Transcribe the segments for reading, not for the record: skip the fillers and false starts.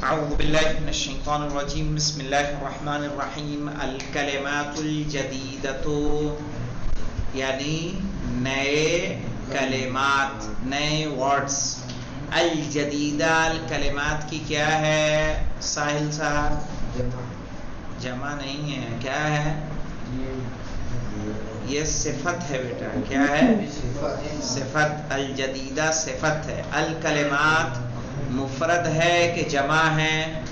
اعوذ باللہ من الشیطان الرجیم بسم اللہ الرحمن الرحیم الکلمات الجدیدۃ یعنی نئے کلمات، نئے ورڈز. الجدیدہ الکلمات کی کیا ہے ساحل صاحب؟ جمع نہیں ہے، کیا ہے یہ؟ صفت ہے بیٹا. کیا ہے؟ صفت. الجدیدہ صفت ہے. الکلمات مفرد ہے کہ جمع ہے؟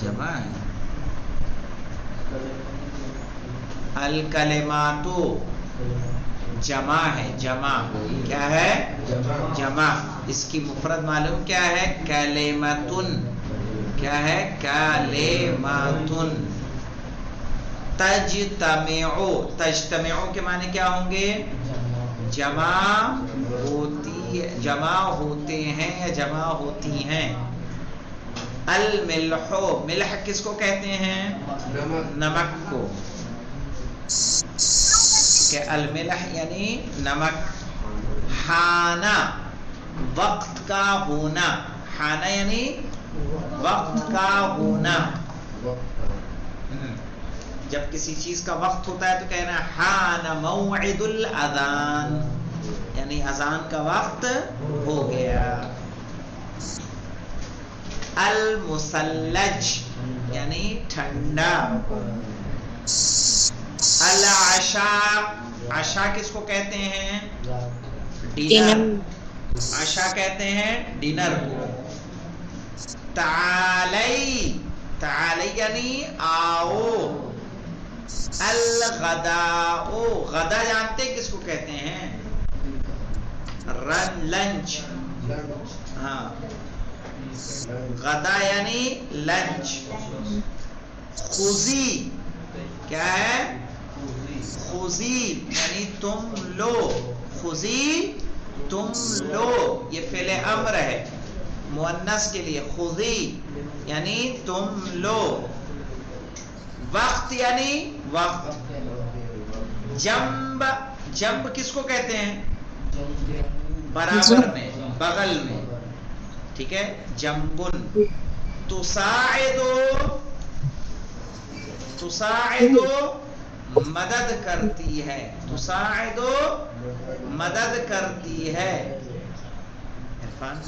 جمع ہے. الکلمات جمع ہے. جمع کیا ہے؟ جمع. اس کی مفرد معلوم کیا ہے؟ کلمتن. کیا ہے؟ کلمتن. تجتمع. تجتمع کے معنی کیا ہوں گے؟ جمع ہوتے ہیں یا جمع ہوتی ہیں. الملح. ملح کس کو کہتے ہیں؟ نمک کو. کہ الملح یعنی نمک. حانا وقت کا ہونا. حانا یعنی وقت کا ہونا. جب کسی چیز کا وقت ہوتا ہے تو کہنا حان موعد الاذان، یعنی اذان کا وقت ہو گیا. المثلج یعنی ٹھنڈا. العشاء. عشاء کس کو کہتے ہیں؟ ڈنر. عشاء کہتے ہیں ڈنر کو. تعالی. تعالی یعنی آؤ. الغداء. غدا جانتے کس کو کہتے ہیں؟ لنچ. ہاں غدا یعنی لنچ. خذی. کیا ہے؟ خذی یعنی تم لو. خذی تم لو. یہ فعل امر ہے مؤنث کے لیے. خذی یعنی تم لو. وقت یعنی وقت. جنب. جنب کس کو کہتے ہیں؟ برابر میں، بغل میں. ٹھیک ہے. جنبن. تساعد. تساعد مدد کرتی ہے. تساعد مدد کرتی ہے. عرفان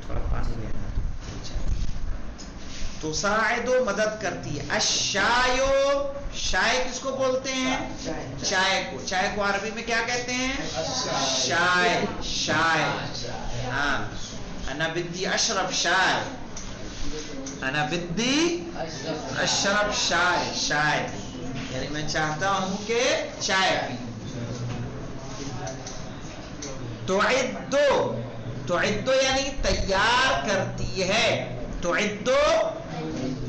تھوڑا پانی لینا. تساعد مدد کرتی ہے. الشائی. شائے کس کو بولتے ہیں؟ چائے کو. چائے کو عربی میں کیا کہتے ہیں؟ شائے. شائے. ہاں انا بدی اشرب شائے. انا بدی اشرب شائے. شائے یعنی میں چاہتا ہوں کہ چائے پی. تعد. تعد یعنی تیار کرتی ہے. تعد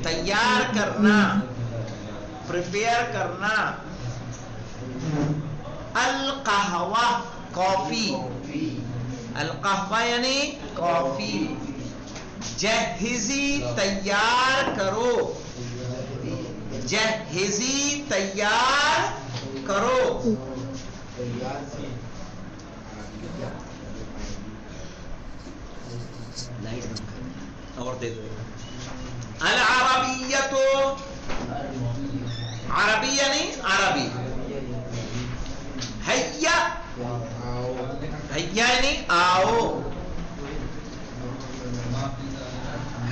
تیار کرنا، پریپیئر کرنا. القہوہ کافی. القہوہ یعنی کافی. جہزی تیار کرو. جہزی تیار کرو. اور دے دو. العربیت. عربی یعنی عربی. حیا. حیا یعنی آؤ.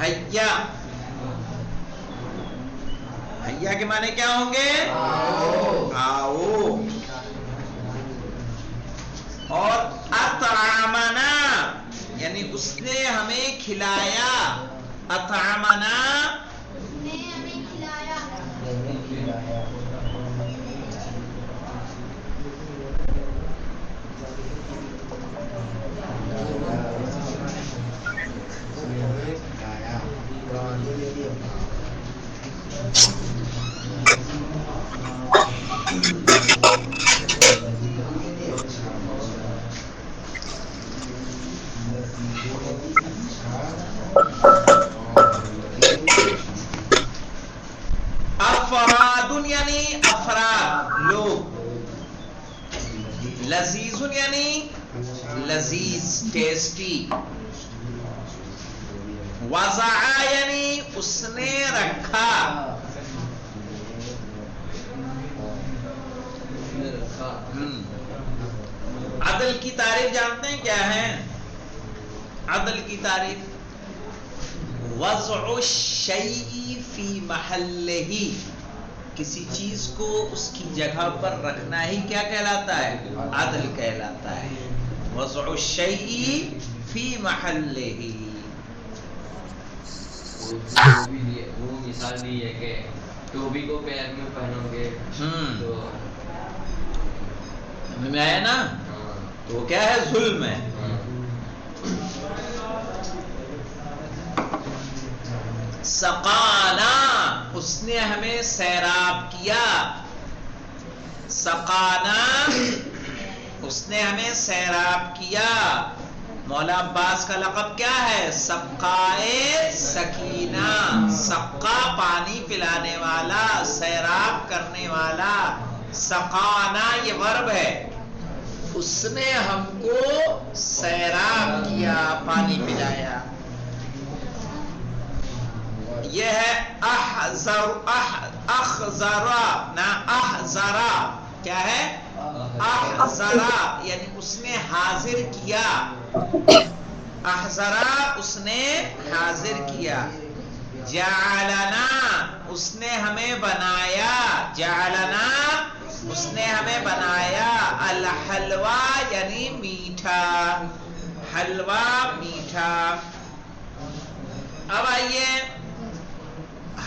حیا. حیا کے معنی کیا ہوں گے؟ آؤ. اور اطعمنا یعنی اس نے ہمیں کھلایا. اطعمنا افراد یعنی افراد لوگ. لذیذ یعنی لذیذ ٹیسٹی. وضع یعنی اس نے رکھا. عدل کی تعریف جانتے ہیں کیا ہے؟ عدل کی تعریف وضع الشیء فی محلہ، کسی چیز کو اس کی جگہ پر رکھنا ہی کیا کہلاتا ہے؟ عدل کہلاتا ہے. وضع الشیء فی محلہ. وہ مثال دی ہے کہ ٹوپی کو پیر میں پہنو گے تو میں آیا نا، تو وہ کیا ہے؟ ظلم ہے. سقانا اس نے ہمیں سیراب کیا. سقانا اس نے ہمیں سیراب کیا. مولا عباس کا لقب کیا ہے؟ سقائے سکینہ. سقا پانی پلانے والا، سیراب کرنے والا. سقانا یہ ورب ہے. اس نے ہم کو سیراب کیا، پانی پلایا. یہ ہے احزرا نہ احزرا. کیا ہے؟ احزرا یعنی اس نے حاضر کیا. احزرا اس نے حاضر کیا. جعلنا اس نے ہمیں بنایا. جعلنا اس نے ہمیں بنایا. الحلوہ یعنی میٹھا. حلوہ میٹھا. اب آئیے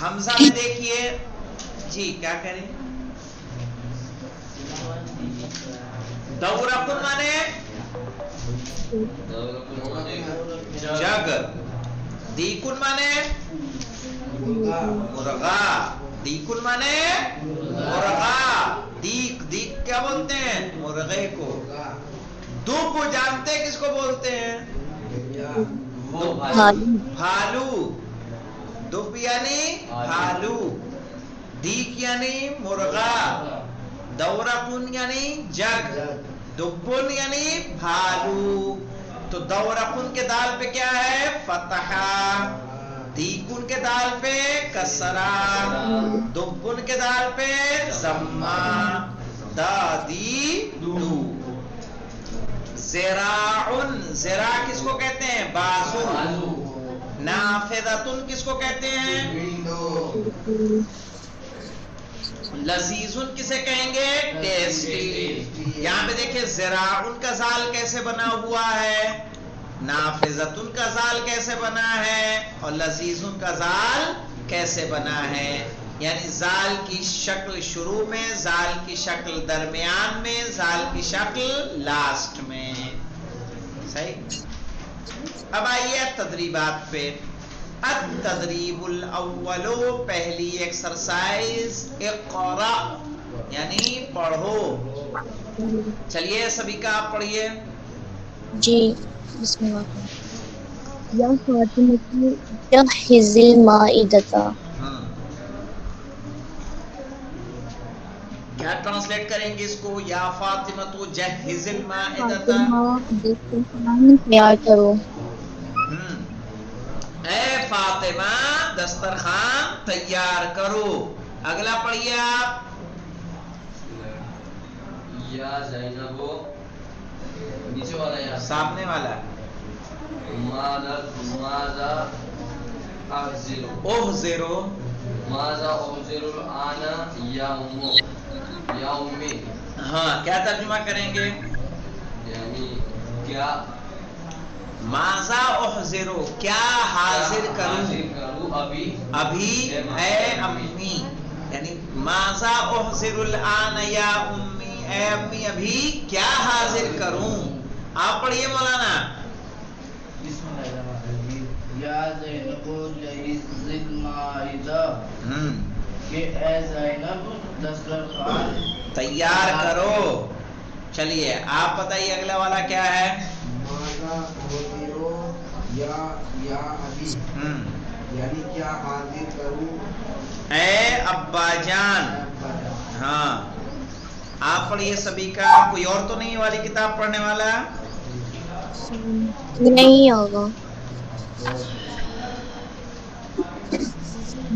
حمزہ میں دیکھیے جی کیا کریں. دورقن مانے جگ. دیکن مانے مرغا. دیکن مانے مرغا. دیک دیک کیا بولتے ہیں؟ مرغے کو. دب جانتے کس کو بولتے ہیں؟ بھالو. دب یعنی بھالو. دیک یعنی مرغا. دورقن یعنی جگ. دبن یعنی بھالو. تو دورقن کے دال پہ کیا ہے؟ فتحہ. دیکن کے دال پہ کسرہ. دبن کے دال پہ ضمہ. دادی دو. زراعن زرا کس کو کہتے ہیں؟ بازو. نافذتن کس کو کہتے ہیں؟ لذیذن کسے کہیں گے؟ ٹیسٹی. یہاں پہ دیکھیں زراعن کا زال کیسے بنا ہوا ہے، نافذتن کا زال کیسے بنا ہے، اور لذیذن کا زال کیسے بنا ہے. یعنی زال کی شکل شروع میں، زال کی شکل درمیان میں، زال کی شکل لاسٹ میں. صحیح. اب آئیے تدریبات پہ. التدریب الاول پہلی ایکسرسائز اقرا یعنی پڑھو. چلیے سبھی کا آپ پڑھیے. جی بسم اللہ. یا فاطمہ جہز المائدۃ. کیا ٹرانسلیٹ کریں گے اس کو؟ یا فاطمہ تو جہز المائدۃ. تیار کرو. اے فاطمہ دسترخوان تیار کرو. اگلا پڑھیے آپ. یا زینب نیچے والا یا سامنے والا. ماذا احذر. احذرو. ماذا احذر الان یا امو یا امی. ہاں کیا ترجمہ کریں گے؟ یعنی کیا. ماذا احذرو کیا حاضر کروں. ابھی ابھی اے امی. یعنی ماذا احذر الان یا امی، اے امی ابھی کیا حاضر کروں. آپ پڑھیے مولانا. یا زینب جہز المائدہ کہ اے زینب دسترخوان تیار کرو. چلیے آپ بتائیے اگلا والا کیا ہے؟ یا ابی یعنی کیا حاضر کروں. اے ابا جان. ہاں آپ پڑھیے سبھی کا. کوئی اور تو نہیں والی کتاب پڑھنے والا؟ نہیں ہوگا.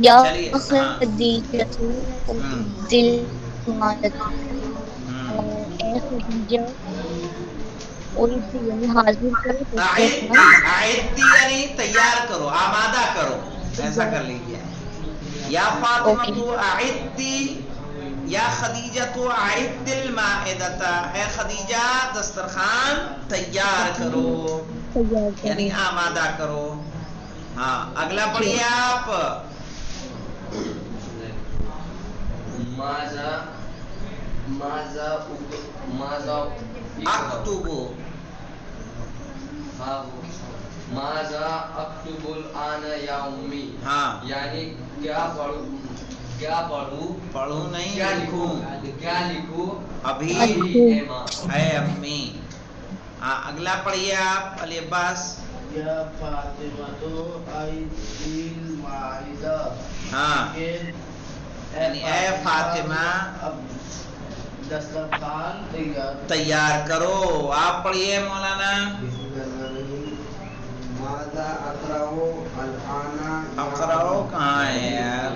یا چلیے ہاں خدیجۃ دل مادت، اے خدیجہ یعنی حاضر کرو دسترخوان. اعدی یعنی تیار کرو، آمادہ کرو، ایسا کر لیجیے. یا فاطمہ اوکے. تو اعدی، یا خدیجہ تو اعد المائدۃ، اے خدیجہ دسترخوان تیار کرو، تیار کرو. یعنی آمادہ کرو. ہاں اگلا پڑھیے آپ. اکتبو، ماذا اکتب الان یا امی، ہاں یعنی کیا پڑھوں پڑھوں نہیں کیا لکھوں ابھی اے ماں. اے امی. ہاں اگلا پڑھیے آپ علی عباس. یا فاطمہ عید المائدہ، ہاں یعنی اے فاطمہ دسترخوان تیار کرو. آپ پڑھیے مولانا. ماذا اقرأ الآن، اقرأ کہاں ہے یار؟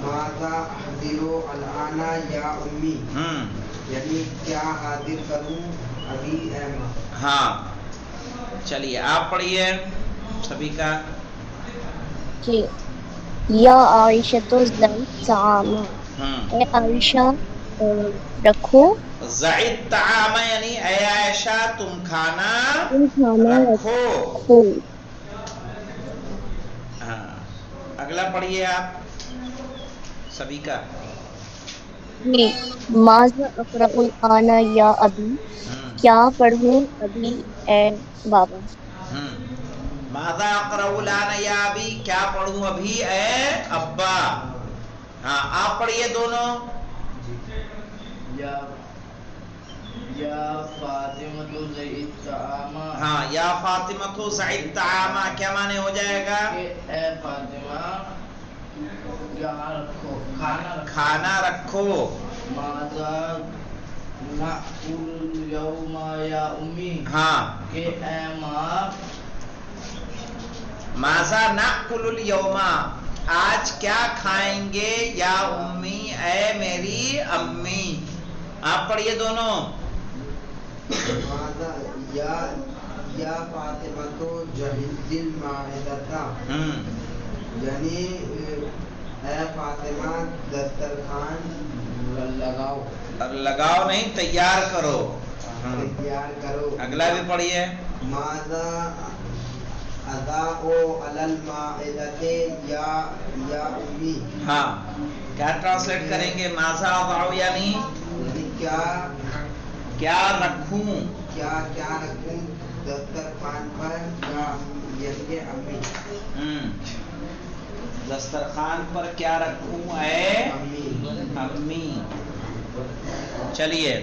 ماذا احضر الآن یا امی، یعنی کیا حاضر کروں ابھی اے ماں. ہاں چلیے آپ پڑھیے سبھی کا. جی. یا عائشہ تو زید طعام، اے عائشہ رکھو. زعید طعام یعنی اے عائشہ تم کھانا تم کھانا رکھو. ہاں اگلا پڑھیے آپ سبھی کا. جی. ماذا اقرأ الآن یا ابی، کیا پڑھوں ابھی اے بابا. ماذا اقرأ الآن یا ابی، کیا پڑھوں ابھی اے ابا. ہاں آپ پڑھیے دونوں. یا فاطمہ تو زید طعام، ہاں یا فاطمہ تو زعید طعام، کیا معنی ہو جائے گا؟ اے فاطمہ کھانا رکھو. ماذا نأکل اليوم یا امی، ہاں کہ اے ماں. ماذا نأکل اليوم، آج کیا کھائیں گے یا امی اے میری امی. آپ پڑھیے دونوں. یا فاطمہ تو جہز المائدۃ، یعنی اے فاطمہ دسترخوان لگاؤ نہیں تیار کرو. تیار کرو. اگلا بھی پڑھیے. ماذا اضع علی المائدۃ یا امی، ہاں کیا ٹرانسلیٹ کریں گے؟ ماذا اضع یعنی کیا رکھوں، کیا رکھوں دسترخوان پر یا امی. دسترخوان پر کیا رکھوں اے امی. چلیے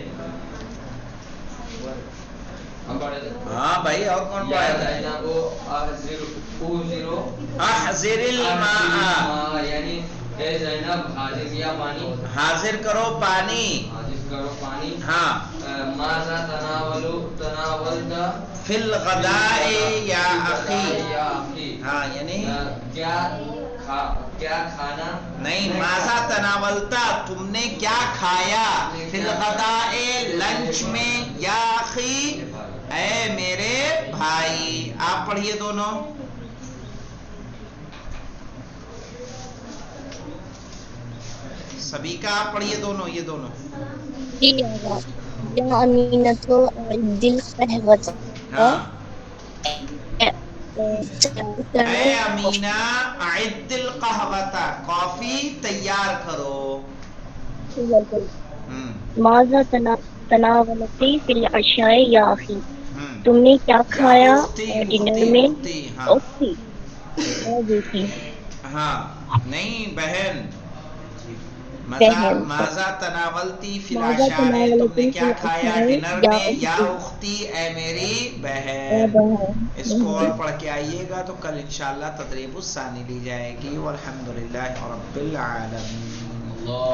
ہاں بھائی اور کون پڑھے گا؟ احضر الماء، یعنی اے زینب حاضر کیا پانی، حاضر کرو پانی. ہاں. ماذا تناولت فی الغداء یا اخی، ہاں یعنی کیا کھانا نہیں. ماذا تناولتا، تم نے کیا کھایا. فی الغداء لنچ میں، یا اخی اے میرے بھائی. آپ پڑھیے دونوں. سبھی کا آپ پڑھیے دونوں، یہ دونوں. یا امینۃ دل قہوۃ، ہاں اے امینہ اعد القہوۃ، کافی تیار کرو. ماذا تناولتی فی العشاء یا اخی، تم نے کیا کھایا ڈنر میں اختی اے بیٹی. ہاں نہیں بہن. بہن. ماذا تناولتی فی العشاء، تم نے کیا کھایا ڈنر میں، یا اختی اے میری بہن. اس کو اور پڑھ کے آئیے گا تو کل انشاءاللہ تدریب الثانی لی جائے گی. والحمدللہ رب العالمین.